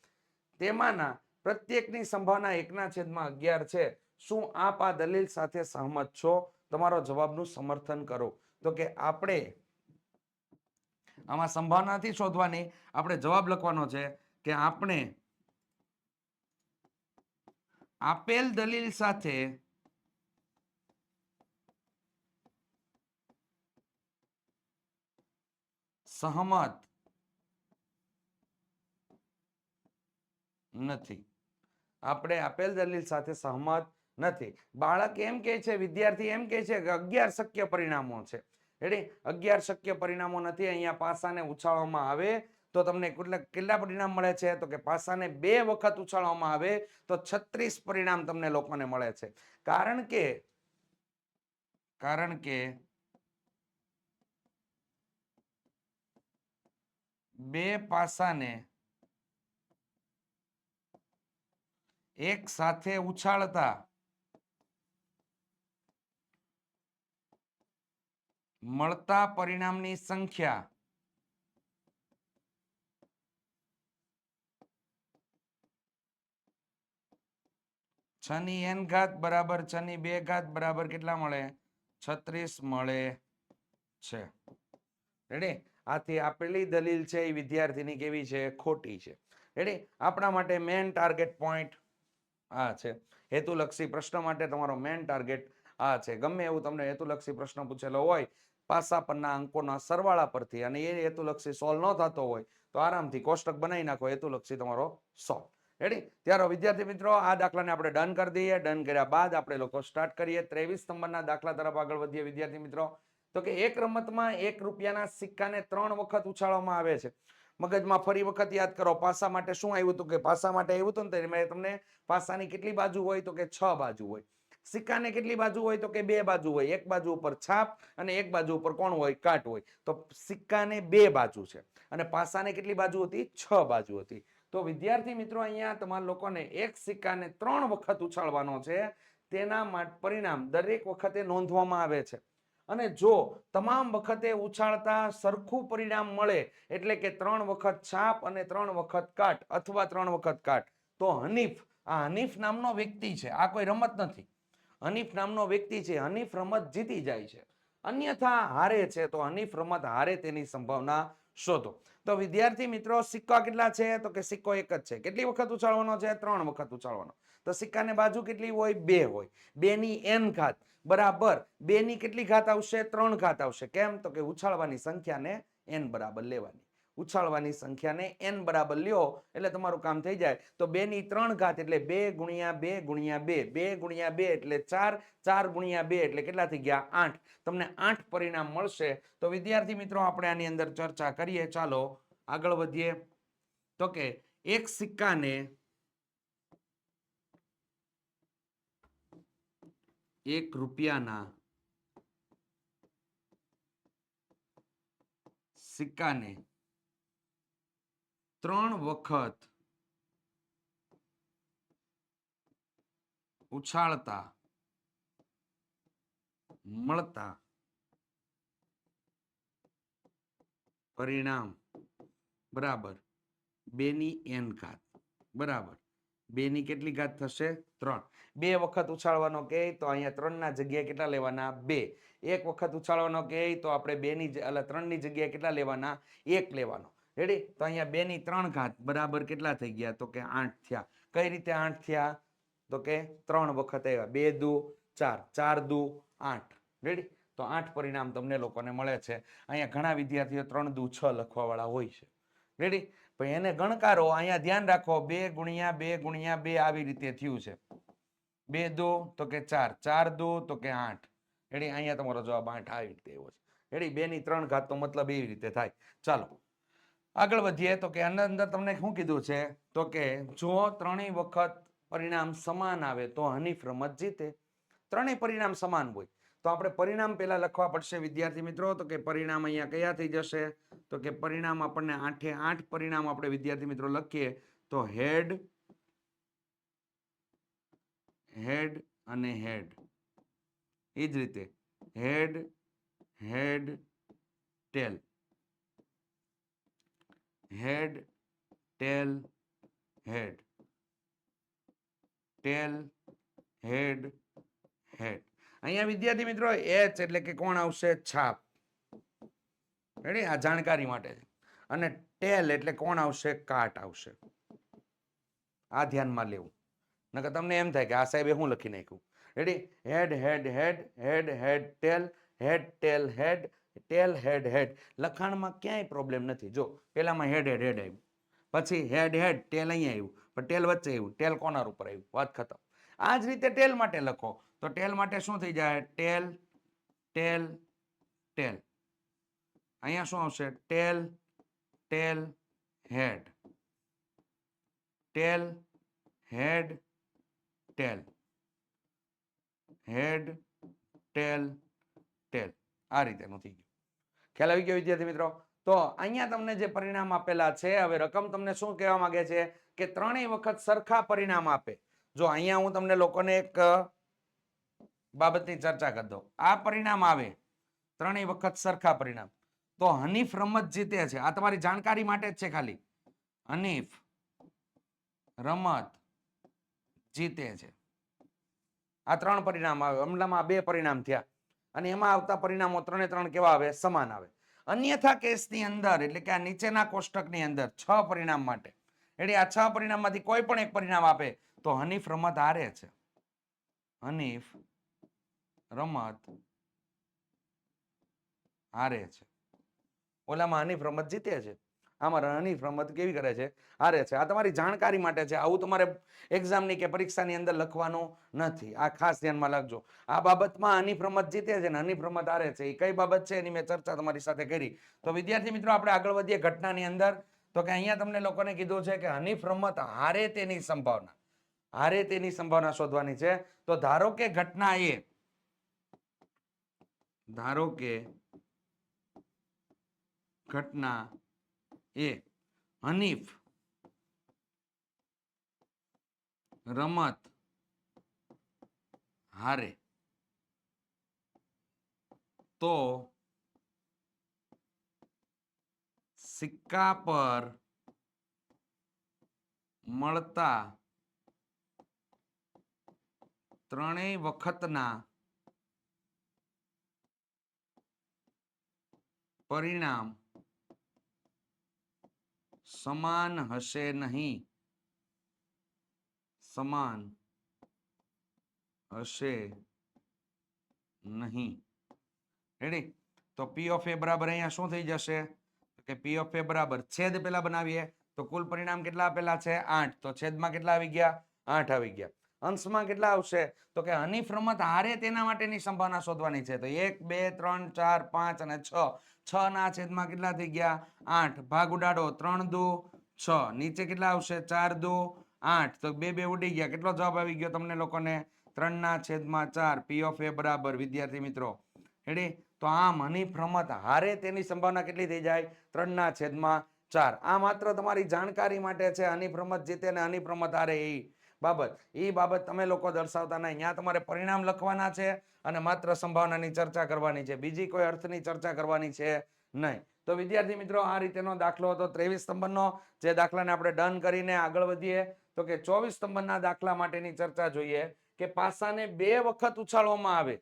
તેમાંના પ્રત્યેકની સંભાવના 1/11 છે. શું આપ આ દલીલ સાથે સહમત છો? તમારો જવાબનું સમર્થન કરો. તો કે આપણે આમાં સંભાવના નથી શોધવાની, આપણે જવાબ લખવાનો છે કે આપણે આપેલ દલીલ સાથે સહમત નથી. આપણે આપેલ દલીલ સાથે સહમત નથી. બાળક એમ કે છે, વિદ્યાર્થી એમ કે છે કે 11 શક્ય પરિણામો છે. રેડી? 11 શક્ય પરિણામો નથી. અહીંયા પાસાને ઉછાળવામાં આવે તો તમને કેટલા પરિણામ મળે છે? તો કે પાસાને 2 વખત ઉછાળવામાં આવે તો 36 પરિણામ તમને લોકોને મળે છે. કારણ કે 2 પાસાને એક સાથે ઉછાળતા મળતા પરિણામની સંખ્યા છ ની n ઘાત બરાબર 6 ની 2 ઘાત બરાબર કેટલા મળે? 36 મળે છે. રેડી? આથી આપેલી દલીલ છે એ વિદ્યાર્થીની કેવી છે? ખોટી છે. રેડી? આપણા માટે મેન ટાર્ગેટ પોઈન્ટ આ છે. હેતુલક્ષી પ્રશ્ન માટે તમારો મેન ટાર્ગેટ આ છે. ગમે એવું તમને હેતુલક્ષી પ્રશ્ન પૂછેલો હોય પાસા પરના અંકોના સરવાળા પરથી અને એ હેતુલક્ષી સોલ્વ ન થતો હોય તો આરામથી કોષ્ટક બનાવી નાખો, હેતુલક્ષી તમારો સોલ્વ. રેડી? ત્યારે વિદ્યાર્થી મિત્રો આ દાખલાને આપણે ડન કરી દઈએ. ડન કર્યા બાદ આપણે લોકો સ્ટાર્ટ કરીએ 23 નંબરના દાખલા તરફ આગળ વધીએ વિદ્યાર્થી મિત્રો. તો કે એક રમતમાં 1 રૂપિયાના સિક્કાને 3 વખત ઉછાળવામાં આવે છે. મગજમાં ફરી વખત યાદ કરો, પાસા માટે શું આવ્યું હતું? કે પાસા માટે આવ્યું હતું ને મેં તમને પાસાની કેટલી બાજુ હોય? તો કે 6 બાજુ હોય. સિક્કાને કેટલી બાજુ હોય? તો કે 2 બાજુ હોય. એક બાજુ ઉપર છાપ અને એક બાજુ ઉપર કોણ હોય? કાટ હોય. તો સિક્કાને 2 બાજુ છે અને પાસાને કેટલી બાજુ હતી? 6 બાજુ હતી. તો વિદ્યાર્થી મિત્રો અહીંયા તમારા લોકોને એક સિક્કાને 3 વખત ઉછાળવાનો છે. તેના પરિણામ દરેક વખતે નોંધવામાં આવે છે. અને જો તમામ વખતે ઉછાળતા સરખું પરિણામ મળે એટલે કે 3 વખત છાપ અને 3 વખત કાટ અથવા 3 વખત કાટ તો હનીફ, આ હનીફ નામનો વ્યક્તિ છે, આ કોઈ રમત નથી. હનીફ નામનો વ્યક્તિ છે, હનીફ રમત જીતી જાય છે. અન્યથા હારે છે તો હનીફ રમત હારે તેની સંભાવના શોધો. તો વિદ્યાર્થી મિત્રો સિક્કા કેટલા છે? તો કે સિક્કો એક જ છે. કેટલી વખત ઉછાળવાનો છે? 3 વખત ઉછાળવાનો. તો સિક્કાને બાજુ કેટલી હોય? 2 હોય. 2 ની n ઘાત બરાબર 2 ની કેટલી ઘાત આવશે? 3 ઘાત આવશે. કેમ? તો કે ઉછાળવાની સંખ્યાને n બરાબર લેવાની. ઉછાળવાની સંખ્યાને n બરાબર લ્યો એટલે તમારું કામ થઈ જાય. તો 2 ની 3 ઘાત એટલે 2 ગુણ્યા 2 ગુણ્યા 2, 2 ગુણ્યા 2 એટલે 4, 4 ગુણ્યા 2 એટલે કેટલા થઈ ગયા? 8. તમને 8 પરિણામ મળશે. તો વિદ્યાર્થી મિત્રો આપણે આની અંદર ચર્ચા કરીએ. ચાલો આગળ વધીએ. તો કે એક સિક્કાને 1 રૂપિયાના સિક્કાને 3 વખત ઉછાળતા મળતા પરિણામ બરાબર 2 ની n ઘાત બરાબર 2 ની કેટલી ઘાત થશે? 3. 2 વખત ઉછાળવાનો કહે તો અહીંયા 3 ના જગ્યાએ કેટલા લેવાના? 2. 1 વખત ઉછાળવાનો કહે તો આપણે 2 ની 3 ની જગ્યાએ કેટલા લેવાના? 1 લેવાનો. રેડી? તો અહીંયા 2 ની 3 ઘાત બરાબર કેટલા થઈ ગયા? તો કે 8 થયા. કઈ રીતે 8 થયા? તો કે 3 વખત આવ્યા. 2 દુ 4, 4 દુ 8. રેડી? તો 8 પરિણામ તમને લોકોને મળે છે. અહીંયા ઘણા વિદ્યાર્થીઓ 3 દુ 6 લખવા વાળા હોય છે. રેડી? પણ એને ગણકારો અહીંયા ધ્યાન રાખો 2 ગુણ્યા 2 ગુણ્યા 2 આવી રીતે થયું છે. 2 દુ તો કે 4, 4 દુ તો કે 8. રેડી? અહીંયા તમારો જવાબ 8 આવી રીતે આવ્યો છે. રેડી? 2 ની 3 ઘાત તો મતલબ એવી રીતે થાય. ચાલો આગળ વધીએ. તો કે અંદર તમને શું કીધું છે? તો કે જો ત્રણેય વખત પરિણામ સમાન આવે તો હનીફ રમત જીતે. ત્રણેય પરિણામ સમાન હોય તો આપણે પરિણામ પહેલા લખવા પડશે વિદ્યાર્થી મિત્રો. તો કે પરિણામ અહીંયા કયા થઈ જશે? તો કે પરિણામ આપણને 8 એ 8 પરિણામ આપણે વિદ્યાર્થી મિત્રો લખીએ તો હેડ, હેડ અને હેડ. એ જ રીતે હેડ, હેડ, ટેલ, હેડ, ટેલ, હેડ, ટેલ, હેડ હેડ. અહીંયા વિદ્યાર્થી મિત્રો એચ એટલે કે કોણ આવશે? છાપ. રેડી? આ જાણકારી માટે છે. અને ટેલ એટલે કોણ આવશે? કાટ આવશે. આ ધ્યાનમાં લેવું, નકર તમને એમ થાય કે આ સાહેબે શું લખી નાખ્યું. રેડી? હેડ હેડ હેડ હેડ હેડ ટેલ હેડ ટેલ હેડ ટેલ હેડ હેડ. લખાણમાં ક્યાંય પ્રોબ્લેમ નથી. જો પેલામાં હેડ હેડ હેડ આવ્યું, પછી હેડ હેડ ટેલ અહીંયા આવ્યું, પણ ટેલ વચ્ચે આવ્યું, ટેલ કોર્નર ઉપર આવ્યું, વાત ખતમ. આ જ રીતે ટેલ માટે લખો તો ટેલ માટે શું થઈ જાય? ટેલ ટેલ ટેલ. અહીંયા શું આવશે? ટેલ ટેલ હેડ ટેલ હેડ ટેલ હેડ ટેલ ટેલ. આ રીતેનું થઈ ગયું. ખ્યાલ આવી ગયો વિદ્યાર્થી મિત્રો? તો અહીંયા તમને જે પરિણામ આપેલા છે, હવે રકમ તમને શું કહેવા માંગે છે કે ત્રણેય વખત સરખા પરિણામ આપે. જો અહીંયા હું તમને લોકોને એક બાબતની ચર્ચા કરી દઉં. આ પરિણામ આવે ત્રણેય વખત સરખા પરિણામ, તો હનીફ રમત જીતે છે. આ તમારી જાણકારી માટે જ છે ખાલી. હનીફ રમત જીતે છે. આ ત્રણ પરિણામ આવે. હમણાં બે પરિણામ થયા અને એમાં આવતા પરિણામો ત્રણે ત્રણ કેવા આવે? સમાન આવે. અન્યથા કેસની અંદર એટલે કે આ નીચેના કોષ્ટકની અંદર 6 પરિણામ માટે, એટલે આ 6 પરિણામમાંથી કોઈ પણ એક પરિણામ આપે તો હનીફ રમત હારે છે. હનીફ રમત હારે છે. ઓલામાં હનીફ રમત જીતે છે, આમાં હનીફ રમત કેવી કરે છે? હારે છે. આ તમારી જાણકારી માટે છે. આવું તમારે એક્ઝામની કે પરીક્ષાની અંદર લખવાનું નથી. આ ખાસ ધ્યાનમાં રાખજો. આ બાબતમાં હનીફ રમત જીતે છે ને હનીફ રમત હારે છે, એ કઈ બાબત છે એની મેં ચર્ચા તમારી સાથે કરી. તો વિદ્યાર્થી મિત્રો આપણે આગળ વધીએ ઘટનાની અંદર. તો કે અહીંયા તમને લોકોને કીધું છે કે હનીફ રમત હારે તેની સંભાવના, હારે તેની સંભાવના શોધવાની છે. તો ધારો કે ઘટના એ, ધારો કે ઘટના એ હનીફ રમત હારે, તો સિક્કા પર મળતા ત્રણેય વખતના પરિણામ સમાન હશે નહીં. સમાન હશે નહીં. રેડી? તો પી ઓફ એ બરાબર અહીંયા શું થઈ જશે કે પી ઓફ એ બરાબર છેદ પેલા બનાવીએ તો કુલ પરિણામ કેટલા આપેલા છે? 8. તો છેદમાં કેટલા આવી ગયા? 8 આવી ગયા. અંશમાં કેટલા આવશે? તો કે હનીફ રમત હારે તેના માટેની સંભાવના શોધવાની છે. તો 1 2 3 4 5 અને 6. 6 ના છેદમાં કેટલા થઈ ગયા? 8. ભાગ ઉડાડો. 3 દુ 6. નીચે કેટલા આવશે? 4 દુ 8. તો 2 2 ઉડી ગયા. કેટલો જવાબ આવી ગયો તમને લોકોને? 3 ના છેદમાં 4. પી ઓફ એ બરાબર વિદ્યાર્થી મિત્રો રેડી? તો આમ હનીફ રમત હારે તેની સંભાવના કેટલી થઈ જાય? 3 ના છેદમાં 4. આ માત્ર તમારી જાણકારી માટે છે. હનીફ રમત જીતે ને હનીફ રમત હારે એ બાબત તમે લોકો દર્શાવતા નહીં. અહીંયા તમારે પરિણામ લખવાના છે અને માત્ર સંભાવનાની ચર્ચા કરવાની છે. બીજી કોઈ અર્થની ચર્ચા કરવાની છે નહીં. તો વિદ્યાર્થી મિત્રો આ રીતેનો દાખલો હતો 23 નંબરનો. જે દાખલાને આપણે ડન કરીને આગળ વધીએ તો કે 24 નંબરના દાખલા માટેની ચર્ચા જોઈએ કે પાસાને 2 વખત ઉછાળવામાં આવે.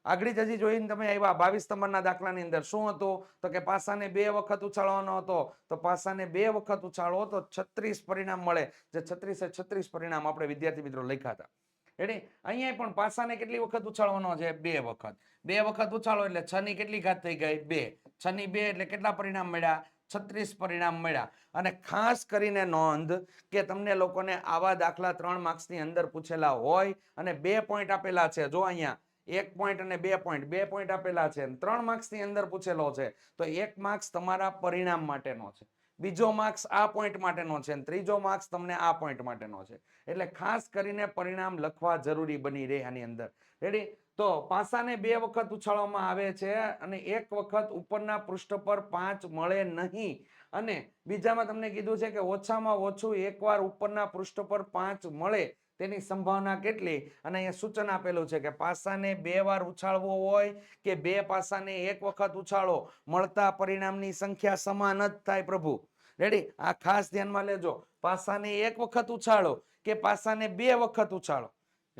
આગળ જ હજી જોઈને તમે આવ્યા 22 નંબરના દાખલાની અંદર શું હતું? તો કે પાસાને 2 વખત ઉછાળવાનો હતો. તો પાસાને 2 વખત ઉછાળો તો 36 પરિણામ મળે. જે 36 પરિણામ આપણે વિદ્યાર્થી મિત્રો લખ્યા હતા. રેડી? અહીંયા પણ પાસાને કેટલી વખત ઉછાળવાનો છે? 2 વખત. 2 વખત ઉછાળો એટલે 6 ની કેટલી ઘાત થઈ ગઈ? 2. 6 ની 2 એટલે કેટલા પરિણામ મળ્યા? 36 પરિણામ મળ્યા. અને ખાસ કરીને નોંધ કે તમને લોકોને આવા દાખલા 3 માર્ક્સની અંદર પૂછેલા હોય અને 2 પોઈન્ટ આપેલા છે. જો અહીંયા 1 પોઈન્ટ અને 2 પોઈન્ટ, 2 પોઈન્ટ આપેલા છે. 3 માર્ક્સની અંદર પૂછેલો છે. તો 1 માર્ક્સ તમારા પરિણામ માટેનો છે, બીજો માર્ક્સ આ પોઈન્ટ માટેનો છે, અને ત્રીજો માર્ક્સ તમને આ પોઈન્ટ માટેનો છે. એટલે ખાસ કરીને પરિણામ લખવા જરૂરી બની રહે આની અંદર. રેડી? તો પાસાને 2 વખત ઉછાળવામાં આવે છે અને 1 વખત ઉપરના પૃષ્ઠ પર 5 મળે નહીં. અને બીજામાં તમને કીધું છે કે ઓછામાં ઓછું એકવાર ઉપરના પૃષ્ઠ પર 5 મળે તેની સંભાવના કેટલી? અને અહીંયા સૂચન આપેલું છે કે પાસાને 2 વાર ઉછાળવો હોય કે 2 પાસાને 1 વખત ઉછાળો, મળતા પરિણામની સંખ્યા સમાન જ થાય પ્રભુ. રેડી? આ ખાસ ધ્યાનમાં લેજો. પાસાને 1 વખત ઉછાળો કે પાસાને 2 વખત ઉછાળો,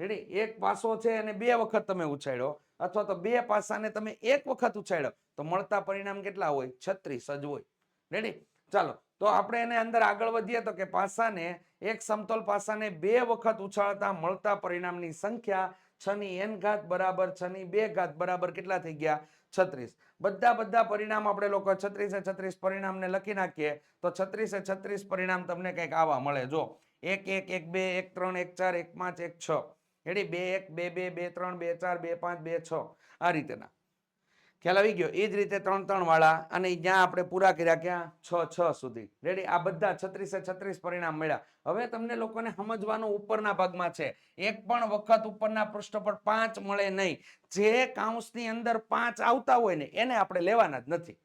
રેડી, એક પાસો છે અને 2 વખત તમે ઉછાળ્યો અથવા તો 2 પાસાને તમે 1 વખત ઉછાળ્યો તો મળતા પરિણામ કેટલા હોય? 36 જ હોય. રેડી, ચાલો તો આપણે એને અંદર આગળ વધીએ તો કે પાસાને એક સમતોલ પાસાને 2 વખત ઉછાળતા મળતા પરિણામની સંખ્યા 6 ની n ઘાત બરાબર 6 ની 2 ઘાત બરાબર કેટલા થઈ ગયા? 36. બધા પરિણામ આપણે લોકો 36 પરિણામને લખી નાખીએ તો 36 પરિણામ તમને કંઈક આવા મળે. જો 1 1 1 2 1 3 1 4 1 5 1 6 રેડી, 2 1 2 2 2 3 2 4 2 5 2 6 આ રીતેના ખ્યાલ આવી ગયો. એ જ રીતે 3 3 વાળા અને જ્યાં આપણે પૂરા કર્યા ક્યાં 6 6 સુધી. રેડી, આ બધા 36 પરિણામ મળ્યા. હવે તમને લોકોને સમજવાનું ઉપરના ભાગમાં છે. એક પણ વખત ઉપરના પૃષ્ઠ પર 5 મળે નહીં. જે કૌંસની અંદર 5 આવતા હોય ને એને આપણે લેવાના જ નથી.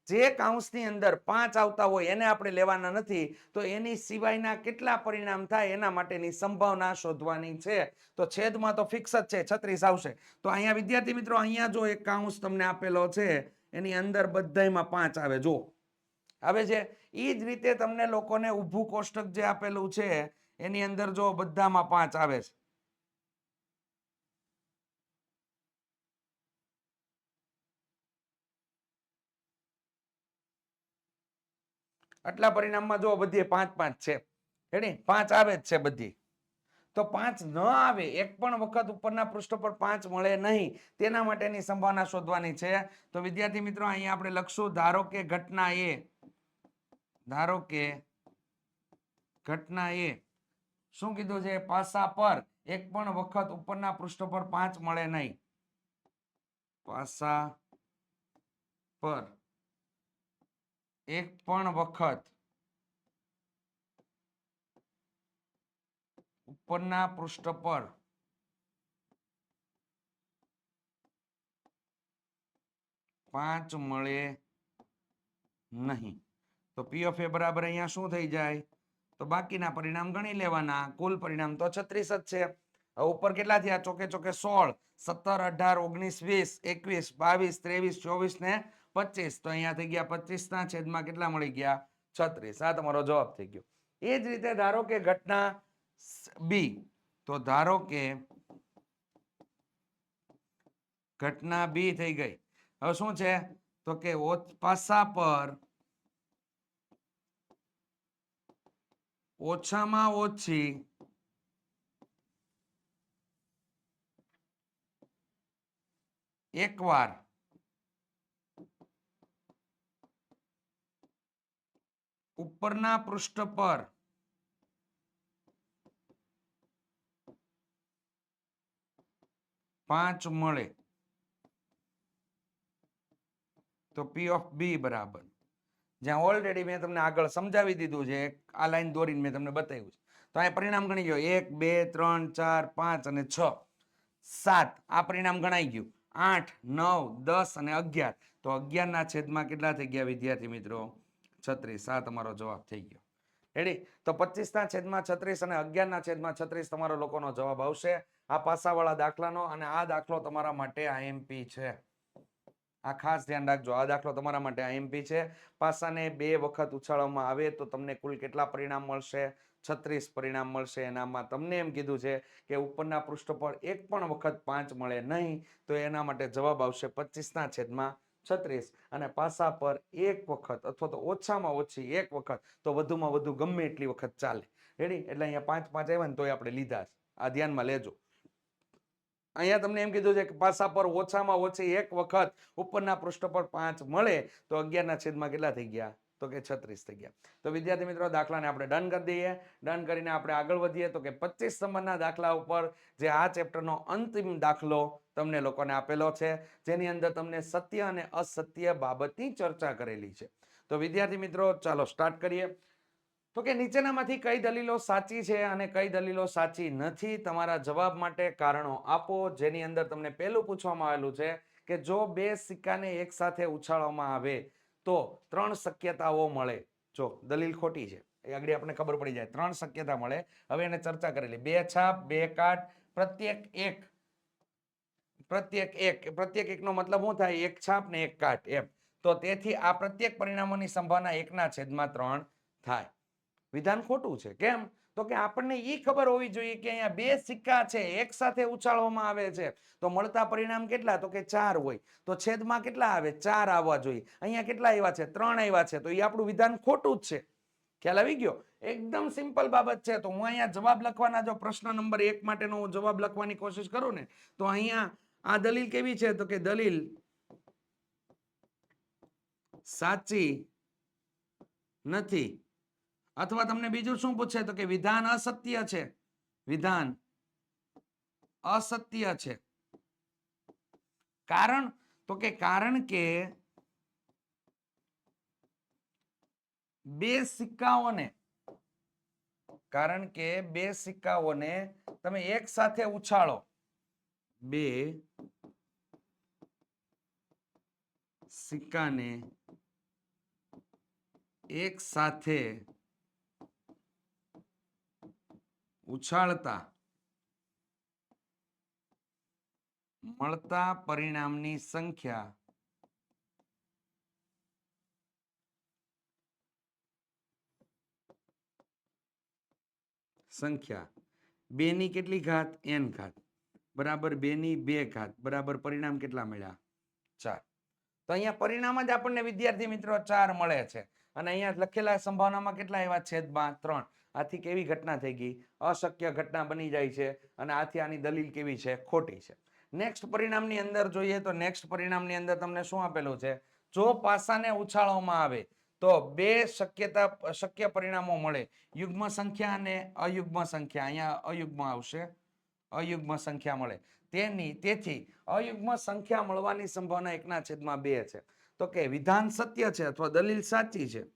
જે કૌંસની અંદર 5 આવતા હોય એને આપણે લેવાના નથી. તો એની સિવાયના કેટલા પરિણામ થાય એના માટેની સંભાવના શોધવાની છે. તો છેદમાં તો ફિક્સ જ છે, 36 આવશે. તો અહીંયા વિદ્યાર્થી મિત્રો અહીંયા જો એક કૌંસ તમને આપેલો છે એની અંદર બધાયમાં 5 આવે. જો આવે છે. એ જ રીતે તમને લોકોને ઊભું કોષ્ટક જે આપેલું છે એની અંદર જો બધામાં 5 આવે છે. આટલા પરિણામમાં જો બધી 5 5 છે. રેડી, 5 આવે જ છે બધી. તો 5 ન આવે, એક પણ વખત ઉપરના પૃષ્ઠ પર 5 મળે નહીં, તેના માટેની સંભાવના શોધવાની છે. તો વિદ્યાર્થી મિત્રો અહીંયા આપણે લખશું ધારો કે ઘટના એ શું કીધું છે? પાસા પર એક પણ વખત ઉપરના પૃષ્ઠ પર 5 મળે નહીં. પાસા પર એક પણ વખત ઉપરના પૃષ્ઠ પર 5 મળે નહીં. તો P of A બરાબર અહીંયા શું થઈ જાય? તો બાકીના પરિણામ ગણી લેવાના. કુલ પરિણામ તો 36 જ છે. હવે ઉપર કેટલા થયા? ચોકે ચોકે 16 17 18 19 20 21 22 23 24 ને 25. તો અહીંયા થઈ ગયા 25 ના છેદમાં કેટલા મળી ગયા? 36. આ તમારો જવાબ થઈ ગયો. એ જ રીતે ધારો કે ઘટના બી, તો ધારો કે ઘટના બી થઈ ગઈ. હવે શું છે? તો કે પાસા પર ઓછામાં ઓછી એકવાર ઉપરના પૃષ્ઠ પર પાંચ મળે તો P of B બરાબર, જ્યાં ઓલરેડી મેં તમને આગળ સમજાવી દીધું છે, આ લાઈન દોરીને મેં તમને બતાવ્યું છે. તો આ પરિણામ ગણી ગયો 1 2 3 4 5 અને 6 7. આ પરિણામ ગણાઈ ગયું. 8 9 10 અને 11. તો 11 ના છેદમાં કેટલા થઈ ગયા વિદ્યાર્થી મિત્રો? 36. આ તમારો જવાબ થઈ ગયો. રેડી, તો 25 ના છેદમાં 36 અને 11 ના છેદમાં 36 તમારો લોકોનો જવાબ આવશે આ પાસાવાળા દાખલાનો. અને આ દાખલો તમારા માટે IMP છે. આ ખાસ ધ્યાન રાખજો, આ દાખલો તમારા માટે IMP છે. પાસાને 2 વખત ઉછાળવામાં આવે તો તમને કુલ કેટલા પરિણામ મળશે? 36 પરિણામ મળશે. એનામાં તમને એમ કીધું છે કે ઉપરના પૃષ્ઠ પર એક પણ વખત 5 મળે નહીં, તો એના માટે જવાબ આવશે 25 ના છેદમાં 36. અને પાસા પર એક વખત અથવા તો ઓછામાં ઓછી એક વખત, તો વધુમાં વધુ ગમે એટલી વખત ચાલે. રેડી, એટલે અહીંયા 5 5 આવ્યા ને તોય આપણે લીધા છે. આ ધ્યાનમાં લેજો. અહીંયા તમને એમ કીધું છે કે પાસા પર ઓછામાં ઓછી એક વખત ઉપરના પૃષ્ઠ પર 5 મળે તો 11 ના છેદમાં કેટલા થઈ ગયા? તો કે 36 થઈ ગયા. તો વિદ્યાર્થી મિત્રો દાખલાને આપણે ડન કરી દઈએ. ડન કરીને આપણે આગળ વધીએ તો કે 25 નંબરના દાખલા ઉપર જે આ ચેપ્ટરનો અંતિમ દાખલો તમને લોકોને આપેલો છે, જેની અંદર તમને સત્ય અને અસત્ય બાબતની ચર્ચા કરેલી છે. તો વિદ્યાર્થી મિત્રો ચાલો સ્ટાર્ટ કરીએ. તો કે નીચેનામાંથી કઈ દલીલો સાચી છે અને કઈ દલીલો સાચી નથી? તમારા જવાબ માટે કારણો આપો. જેની અંદર તમને પહેલું પૂછવામાં આવેલું છે કે જો 2 સિક્કાને એક સાથે ઉછાળવામાં આવે તો 3 શક્યતાઓ મળે. જો દલીલ ખોટી છે એ આગળ આપણે ખબર પડી જાય. 3 શક્યતા મળે. હવે એને ચર્ચા કરેલી. 2 છાપ, 2 કાટ, પ્રત્યેક એકનો મતલબ શું થાય? 1 છાપ ને 1 કાટ એમ. તો તેથી આ પ્રત્યેક પરિણામોની સંભાવના 1/3 થાય. વિધાન ખોટું છે. કેમ? તો કે આપણને એ ખબર હોવી જોઈએ કે અહીંયા બે સિક્કા છે એક સાથે ઉછાળવામાં આવે છે તો મળતા પરિણામ કેટલા તો કે 4 હોય તો છેદમાં કેટલા આવે 4 આવવા જોઈએ અહીંયા કેટલા આવ્યા છે 3 આવ્યા છે તો એ આપણું વિધાન ખોટું જ છે ખ્યાલ આવી ગયો એકદમ સિમ્પલ બાબત છે તો હું અહીંયા જવાબ લખવાના જો પ્રશ્ન નંબર 1 માટેનો હું જવાબ લખવાની કોશિશ કરું ને તો અહીંયા આ દલીલ કેવી છે તો કે દલીલ સાચી નથી અથવા તમને બીજું શું પૂછે તો કે વિધાન અસત્ય છે વિધાન અસત્ય છે કારણ તો કે કારણ કે બે સિક્કાઓને તમે એક સાથે ઉછાળો બે સિક્કાને એક સાથે ઉછાળતા મળતા પરિણામની સંખ્યા બે ની કેટલી ઘાત n ઘાત બરાબર 2 ની 2 ઘાત બરાબર પરિણામ કેટલા મળ્યા 4 તો અહીંયા પરિણામ જ આપણને વિદ્યાર્થી મિત્રો 4 મળે છે અને અહીંયા લખેલા સંભાવનામાં કેટલા આવ્યા છેદમાં 3 આથી કેવી ઘટના થઈ ગઈ અશક્ય ઘટના બની જાય છે અને આથી આની દલીલ કેવી છે ખોટી છે નેક્સ્ટ પરિણામની અંદર જોઈએ તો નેક્સ્ટ પરિણામની અંદર તમને શું આપેલું છે જો પાસાને ઉછાળવામાં આવે તો બે શક્ય પરિણામો મળે યુગ્મ સંખ્યા અને અયુગ્મ સંખ્યા અહીંયા અયુગ્મ આવશે અયુગ્મ સંખ્યા મળે તેથી અયુગ્મ સંખ્યા મળવાની સંભાવના 1/2 છે તો કે વિધાન સત્ય છે અથવા દલીલ સાચી છે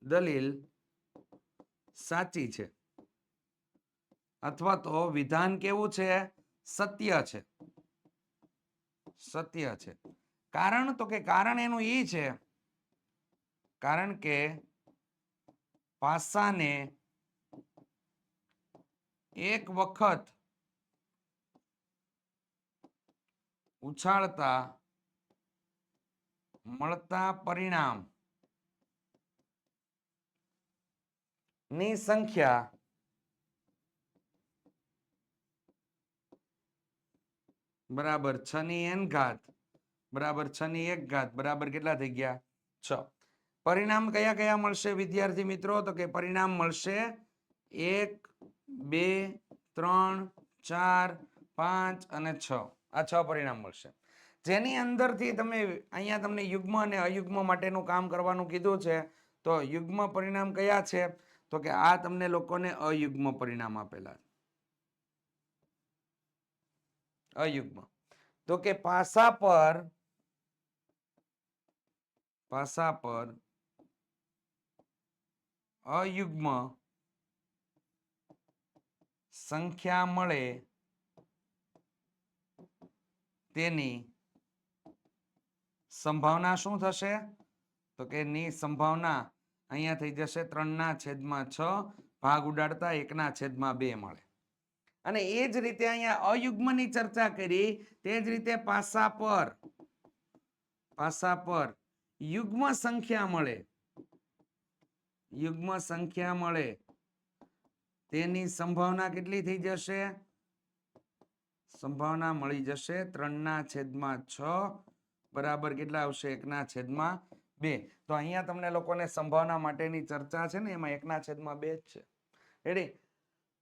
દલીલ સાચી છે અથવા તો વિધાન કેવું છે સત્ય છે કારણ તો કે કારણ એનું ઈ છે કારણ કે પાસાને એક વખત ઉછાળતા મળતા પરિણામ ની સંખ્યા બરાબર 6 ની n ઘાત બરાબર 6 ની 1 ઘાત બરાબર કેટલા થઈ ગયા 6 પરિણામ કયા કયા મળશે વિદ્યાર્થી મિત્રો તો કે પરિણામ મળશે 1 2 3 4 5 અને 6 આ 6 પરિણામ મળશે જેની અંદરથી તમે અહીંયા તમને યુગ્મ અને અયુગ્મ માટેનું કામ કરવાનું કીધું છે તો યુગ્મ પરિણામ કયા છે તો કે આ તમને લોકોને અયુગ્મ પરિણામ આપેલા અયુગ્મ તો કે પાસા પર અયુગ્મ સંખ્યા મળે તેની સંભાવના શું થશે તો કે ની સંભાવના અહીંયા થઈ જશે 3/6 ભાગ ઉડાડતા 1/2 મળે અને એ જ રીતે અહીંયા અયુગ્મની ચર્ચા કરી તે જ રીતે પાસા પર યુગ્મ સંખ્યા મળે તેની સંભાવના કેટલી થઈ જશે સંભાવના મળી જશે 3/6 બરાબર કેટલા આવશે 1/2 તો અહીંયા તમને લોકોને સંભાવના માટેની ચર્ચા છે ને એમાં 1/2 જ છે રેડી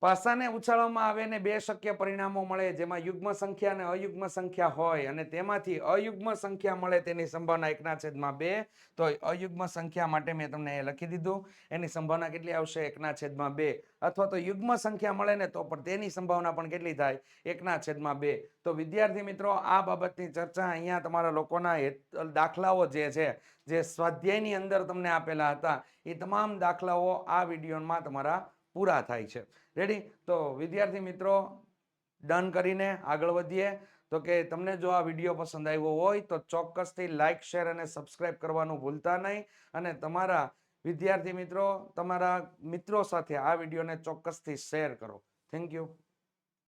પાસાને ઉછાળવામાં આવે ને બે શક્ય પરિણામો મળે જેમાં યુગ્મ સંખ્યા અને અયુગ્મ સંખ્યા હોય અને તેમાંથી અયુગ્મ સંખ્યા મળે તેની સંભાવના 1/2 તો અયુગ્મ સંખ્યા માટે મેં તમને લખી દીધું એની સંભાવના કેટલી આવશે 1/2 અથવા તો યુગ્મ સંખ્યા મળે ને તો પણ તેની સંભાવના પણ કેટલી થાય 1/2 તો વિદ્યાર્થી મિત્રો આ બાબતની ચર્ચા અહીંયા તમારા લોકોના દાખલાઓ જે છે જે સ્વાધ્યાયની અંદર તમને આપેલા હતા એ તમામ દાખલાઓ આ વિડીયોમાં તમારા પૂરા થાય છે રેડી તો વિદ્યાર્થી મિત્રો ડન કરીને આગળ વધીએ તો કે તમને જો આ વિડીયો પસંદ આવ્યો હોય તો ચોક્કસથી લાઈક શેર અને સબસ્ક્રાઇબ કરવાનું ભૂલતા નહીં અને તમારા વિદ્યાર્થી મિત્રો તમારા મિત્રો સાથે આ વિડીયોને ચોક્કસથી શેર કરો થેન્ક યુ